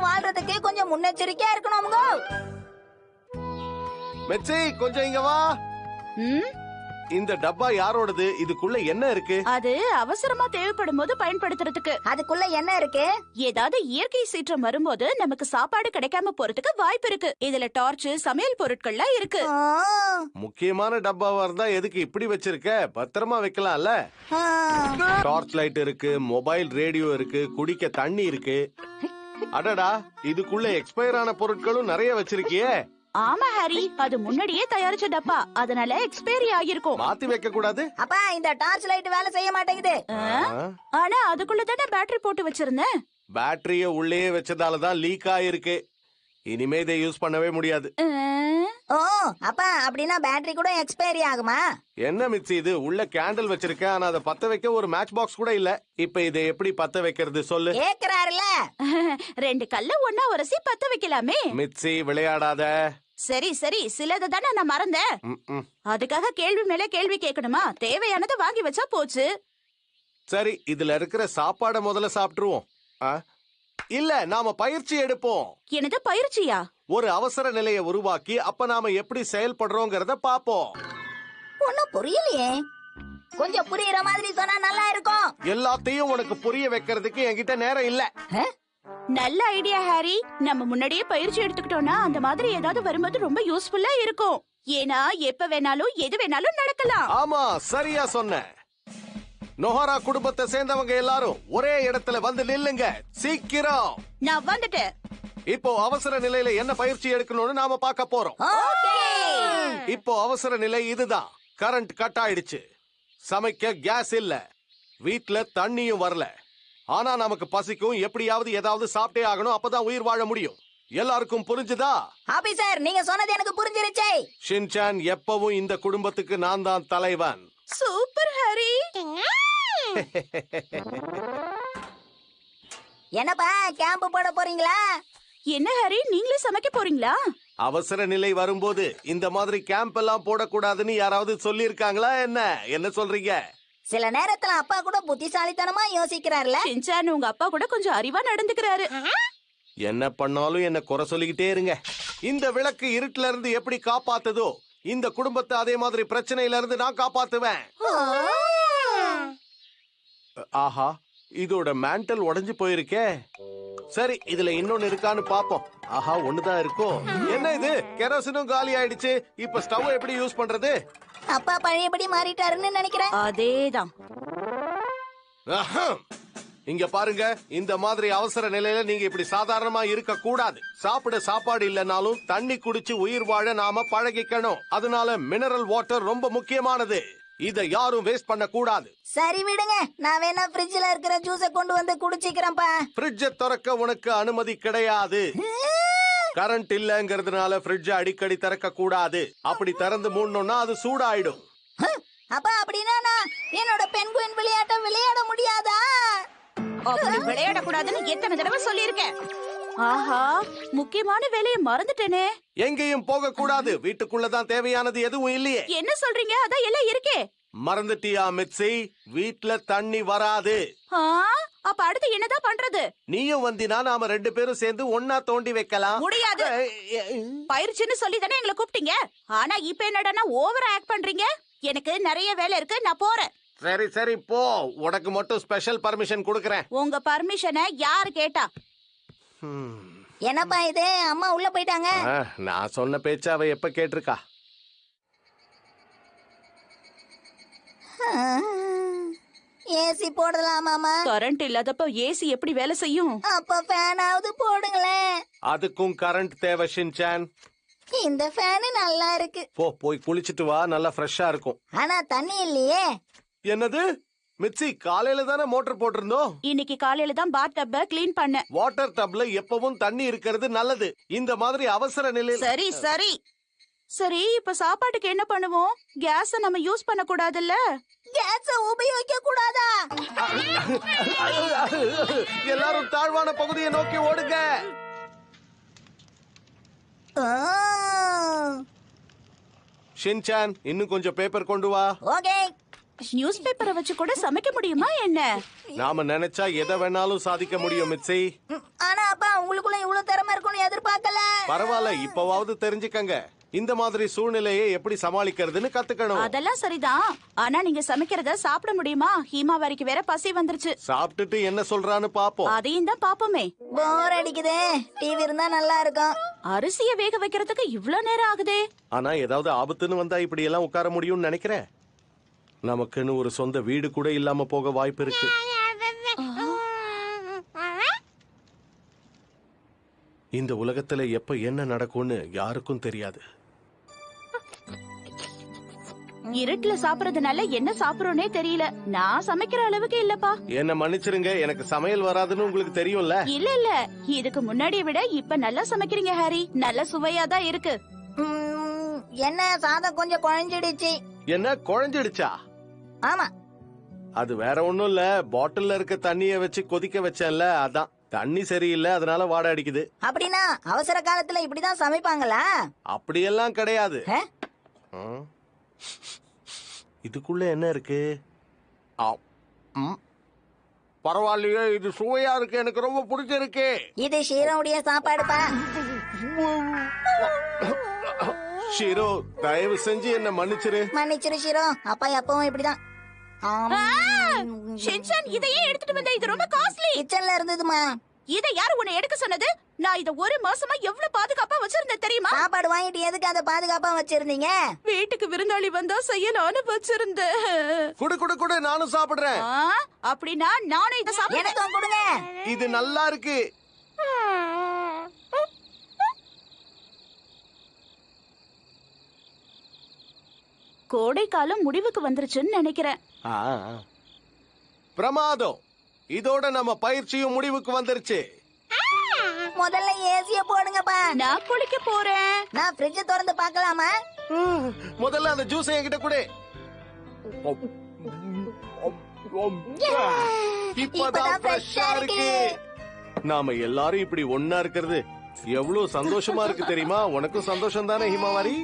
வாழ்றதுக்கு கொஞ்சம் முன்னெச்சரிக்கையா இருக்கணும்ங்க. மெச்சி கொஞ்சம் இங்க வா. இந்த டப்பா யாரோடது? இதுக்குள்ள என்ன இருக்கு? அது அவசரமா தேவைப்படும் போது பயன்படுத்துறதுக்கு. அதுக்குள்ள என்ன இருக்கு? ஏதாவது இயற்கை சீற்றம் வரும்போது நமக்கு சாப்பாடு கிடைக்காம போறதுக்கு வாய்ப்பு இருக்கு. இதுல டார்ச், சமையல் பொருட்கள்லாம் இருக்கு. முக்கியமான டப்பாவா இருந்தா எதுக்கு இப்படி வச்சிருக்க? பத்திரமா வைக்கலாம்ல. டார்ச் லைட் இருக்கு, மொபைல் ரேடியோ இருக்கு, குடிக்க தண்ணி இருக்கு. அடடா, இதுக்குள்ள எக்ஸ்பயர் ஆன பொருட்களும் நிறைய வச்சிருக்கியே. ஆமா ஹாரி, அது முன்னாடியே தயாரிச்ச டப்பா, அதனால எக்ஸ்பைரி ஆகிருக்கும். மாத்தி வைக்க கூடாது. அப்பா, இந்த டார்ச் லைட் வேலை செய்ய மாட்டேங்குது. ஆனா அதுக்குள்ள தானே பேட்டரி போட்டு வச்சிருந்தேன். பேட்டரிய உள்ளே வச்சதாலதான் லீக் ஆயிருக்கு. இனிமே இதை யூஸ் பண்ணவே முடியாது. ஓ, அப்பா அப்படின்னா பேட்டரி கூட எக்ஸ்பைரி ஆகுமா? என்ன மிச்சி இது? உள்ள கேண்டில் வச்சிருக்கேன், ஆனா அதை பத்த வைக்க ஒரு மேட்ச் பாக்ஸ் கூட இல்ல. இப்ப இதை எப்படி பத்த வைக்கிறது சொல்லு. கேக்குறாருல. 2 கல்ல ஒன்னா உரசி பத்த வைக்கலாமே. மிச்சி விளையாடாத. சரி சரி, சிலது தானே நான் மறந்தேன். அதுக்காக கேள்வி மேல கேள்வி கேட்கணுமா? தேவையானதை வாங்கி வச்சா போச்சு. சரி, இதுல இருக்கிற சாப்பாட முதல்ல சாப்பிட்டுருவோம். இல்ல, நாம பயிற்சி எடுப்போம். என்னது பயிற்சியா? ஒரு அவசர நிலையை உருவாக்கி அப்ப நாம எப்படி செயல்படுறோங்கிறத பாப்போம். ஒண்ணும் புரியலையே. கொஞ்சம் புரியுற மாதிரி சொன்னா நல்லா இருக்கும். எல்லாத்தையும் உனக்கு புரிய வைக்கிறதுக்கு என்கிட்ட நேரம் இல்ல. நல்ல ஐடியா ஹாரி. நம்ம முன்னாடியே பயிற்சி எடுத்துக்கிட்டோம்னா அந்த மாதிரி ஏதாவது வரும்போது ரொம்ப யூஸ்ஃபுல்லா இருக்கும். ஏன்னா எப்ப வேணாலும் எது வேணாலும் நடக்கலாம். ஆமா, சரியா சொன்ன. நொஹாரா குடும்பத்தை சேர்ந்தவங்க எல்லாரும் ஒரே இடத்துல வந்து நில்லுங்க, சீக்கிரம். நான் வந்துட்டேன். இப்போ அவசர நிலையில என்ன பயிற்சி எடுக்கணும்னு நாம பார்க்க போறோம். இப்போ அவசர நிலை இதுதான். கரண்ட் கட் ஆயிடுச்சு, சமைக்க கேஸ் இல்ல, வீட்ல தண்ணியும் வரல. ஆனா நமக்கு பசிக்கும், எப்படியாவது ஏதாவது சாப்பிட்டே ஆகணும், அப்பதான் உயிர் வாழ முடியும். எல்லாருக்கும் புரிஞ்சுதா? ஆபீசர், நீங்க சொன்னது எனக்கு புரிஞ்சிருச்சே. ஷின்சான், எப்பவும் இந்த குடும்பத்துக்கு நான் தான் தலைவன். Super Harry. என்னப்பா, கேம்ப் போட போறீங்களா? என்ன ஹாரி, நீங்களே சமைக்க போறீங்களா? அவசர நிலை வரும்போது இந்த மாதிரி கேம்ப் எல்லாம் போடக்கூடாதுன்னு யாராவது சொல்லி இருக்காங்களா? என்ன சொல்றீங்க? சில நேரத்துல அப்பா கூட புத்திசாலித்தனமா யோசிக்கிறாருல. ஷின்சான், உங்க அப்பா கூட கொஞ்சம் அறிவா நடந்துக்கிறாரு. என்ன பண்ணாலும் என்ன குறை சொல்லிக்கிட்டே இருங்க. இந்த விளக்கு இருட்டுல இருந்து எப்படி காப்பாத்துதோ, இந்த குடும்பத்தை அதே மாதிரி பிரச்சனையில இருந்து நான் காப்பாத்துவேன். ஆஹா, இதோட மேண்டல் உடைஞ்சு போயிருக்கே. சரி, இதுல இன்னொன்னு இருக்கான்னு பாப்போம். ஆஹா, ஒண்ணுதான் இருக்கும். என்ன இது? கெரோசினும் காலி ஆயிடுச்சு. இப்ப ஸ்டவ் எப்படி யூஸ் பண்றது? அப்பா பழையபடி மாறிட்டாருன்னு நினைக்கிறேன். அதேதான். இங்க பாருங்க, இந்த மாதிரி அவசர நிலையில நீங்க இப்படி சாதாரணமா இருக்க கூடாது. சாப்பிட சாப்பாடு இல்லனாலும் தண்ணி குடிச்சு உயிர் வாழ நாம பழகிக்கணும். அதனால மினரல் வாட்டர் ரொம்ப முக்கியமானது. இத யாரும் வேஸ்ட் பண்ண கூடாது. சரி விடுங்க, நான் வேணா ஃப்ரிட்ஜ்ல இருக்கிற ஜூஸை கொண்டு வந்து குடிச்சிக்கிறேன்ப்பா. ஃப்ரிட்ஜை திறக்க உனக்கு அனுமதி கிடையாது. கரண்ட் இல்லங்கிறதுனால ஃப்ரிட்ஜை அடிக்கடி திறக்க கூடாது. அப்படி திறந்து மூடணும்னா அது சூடாயிடும். அப்பா, அப்படின்னா நான் என்னோட பென்குயின் விளையாட்டை விளையாட முடியாதா? அப்படி விளையாட கூடாதுன்னு எத்தனை தடவை சொல்லியிருக்கேன். ஆஹா, முக்கியமான வேலையை மறந்துட்டேனே. எங்கேயும் போக கூடாது. வீட்டுக்குள்ளதான் தேவையானது எதுவும் இல்லையே. என்ன சொல்றீங்க? அதான் எல்லாம் இருக்கே. மறந்துட்டியா மிட்சி? வீட்ல தண்ணி வராது. அப்ப அடுத்து என்னதான் பண்றது? நீயும் வந்தினா நாம 2 பேரும் சேர்ந்து ஒன்னா தோண்டி வைக்கலாம். முடியாது. பயிற்சின்னு சொல்லி தானே எங்களை கூப்பிட்டீங்க. ஆனா இப்ப என்னடானா ஓவரா ஆக்ட் பண்றீங்க. எனக்கு நிறைய வேலை இருக்கு, நான் போறேன். சரி சரி போ. உனக்கு மட்டும் ஸ்பெஷல் பர்மிஷன் கொடுக்கறேன். உங்க பர்மிஷனை யாரு கேட்டா? என்னப்பா இது? அம்மா உள்ள போயிட்டாங்க. நான் சொன்ன பேச்ச அவ எப்ப கேட்டிருக்கா? ஏசி போடலாமாமா? கரண்ட் இல்லாதப்ப ஏசி எப்படி வேலை செய்யும்? அப்ப ஃபேனாவது போடுங்களேன். அதுக்கும் கரண்ட் தேவை ஷின்சான். இந்த ஃபேன் நல்லா இருக்கு. போய் குளிச்சிட்டு வா, நல்லா ஃப்ரெஷ்ஷா இருக்கும். ஆனா தண்ணி இல்லையே. என்னது மிட்சி? காலையில தானே மோட்டர் போட்டிருந்தோம். இன்னைக்கு காலையில தான் பாத் டப்ப கிளீன் பண்ண. வாட்டர் டப்ல எப்பவும் தண்ணி இருக்கிறது நல்லது. இந்த மாதிரி அவசர நிலையில். சரி சரி சரி, இப்ப சாப்பாட்டுக்கு என்ன பண்ணுவோம்? கேஸ் நம்ம யூஸ் பண்ண கூடாதுல்ல? கேஸ் உபயோகிக்க கூடாதா? எல்லாரும் தாழ்வான பகுதியை நோக்கி ஓடுங்க. ஷின்சான், இன்னும் கொஞ்சம் பேப்பர் கொண்டு வா. ஓகே. நியூஸ் பேப்பரை வச்சு கூட சமைக்க முடியுமா என்ன? நாம நினைச்சா எதை வேணாலும் சாதிக்க முடியும் மிட்சி. ஆனா அப்பா உங்களுக்குள்ள இவ்வளவு திறமை இருக்கும்னு எதிர்பார்க்கல. பரவாயில்ல, இப்பவாவது தெரிஞ்சுக்கங்க. இந்த மாதிரி சூழ்நிலையை எப்படி சமாளிக்கிறதுன்னு கத்துக்கணும். அதெல்லாம் சரிதான். ஆனா நீங்க சமைக்கிறத சாப்பிட முடியுமா? ஹீமாவாரிக்கு வேற பசி வந்துருச்சு. சாப்பிட்டுட்டு என்ன சொல்றான்னு பாப்போம். அதையும் தான் பாப்போமே. போர் அடிக்குதே, டிவி இருந்தா நல்லா இருக்கும். அரிசிய வேக வைக்கிறதுக்கு இவ்ளோ நேரம் ஆகுதே. ஆனா ஏதாவது ஆபத்துன்னு வந்தா இப்படி எல்லாம் உட்கார முடியும்னு நினைக்கிறேன். நமக்குன்னு ஒரு சொந்த வீடு கூட இல்லாம போக வாய்ப்பு இருக்கு. இந்த உலகத்துல எப்ப என்ன நடக்கும்னு யாருக்கும் தெரியாது. இருட்டுல சாப்பிடறதுனால என்ன சாப்பிடுறோனே தெரியல. நான் சமைக்கிற அளவுக்கு இல்லப்பா. என்ன மன்னிச்சிருங்க, எனக்கு சமையல் வராதுன்னு உங்களுக்கு தெரியும்ல. இல்ல இதுக்கு முன்னாடியை விட இப்ப நல்லா சமைக்கிறீங்க ஹாரி. நல்ல சுவையா தான் இருக்கு. என்ன சாதம் கொஞ்சம் குழஞ்சிடுச்சு. என்ன குழஞ்சிடுச்சா? ஆமா, அது வேற ஒண்ணும் இல்ல, பாட்டில்ல இருக்க தண்ணிய வச்சு கொதிக்க வச்சேன்ல, அதான். தண்ணி சரியில்லை, அதனால வாடை அடிக்குது. அப்படின்னா அவசர காலத்துல இப்படிதான் சமைப்பாங்களா? அப்படியெல்லாம் கிடையாது. ஆ? இதுக்குள்ள என்ன இருக்கு? பரவாயில்லையே, இது சுவையா இருக்கு, எனக்கு ரொம்ப பிடிச்சிருக்கு. இது ஷீரோவுடைய சாப்பாடுப்பா. ஷீரோ, தயவு செஞ்சு என்ன மன்னிச்சிரு. மன்னிச்சிரு ஷீரோ, அப்பா எப்பவும் இப்படிதான். ஷின்சான், இதையே எடுத்துட்டு வந்த. இது ரொம்ப காஸ்ட்லி. கிச்சன்ல இருந்ததுமா. இதை யாரு உன்னை எடுக்க சொன்னது? நான் இத ஒரு மாசமா எவ்வளவு பாதுகாப்பா வச்சிருந்தேன் தெரியுமா? சாப்பாடு வாங்கிட்டு எதுக்கு அதை பாதுகாப்பா வச்சிருந்தீங்க? வீட்டுக்கு விருந்தாளி வந்தா செய்யலான்னு வச்சிருந்தேன். குடு குடு குடு, நானும் சாப்பிடுறேன். அப்படின்னா நானும் இத சாப்பிடுறேன். எனக்கும் கொடுங்க. இது நல்லா இருக்கு. கோடை காலம் முடிவுக்கு வந்துருச்சுன்னு நினைக்கிறேன். பிரமாதம். இதோட நம்ம பயிற்சியும் முடிவுக்கு வந்துருச்சு. முதல்ல ஏசிய போடுங்கப்பா. நான் குளிக்க போறேன். நான் ஃப்ரிட்ஜ் திறந்து பார்க்கலாமா? முதல்ல அந்த ஜூஸ் என்கிட்ட கொடு. இப்பதான் ஃப்ரெஷ்ஷா இருக்கு. நாம எல்லாரும் இப்படி ஒன்னா இருக்கிறது எவ்வளவு சந்தோஷமா இருக்கு தெரியுமா? உனக்கும் சந்தோஷம் தானே ஹிமாவாரி?